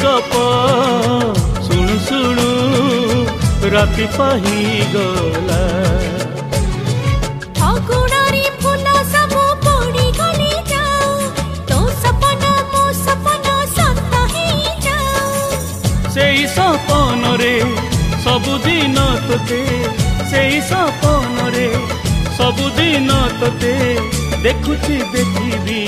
गप शुणु शुणु राति पाही गला। अगुणारी फूल सब पड़ी गली जाओ, तो सपना मो सपना सत ही जाओ। सेई सपन रे सबुदिन तोते, सेई सपन रे सबुदिन तोते देखुची देखिबी।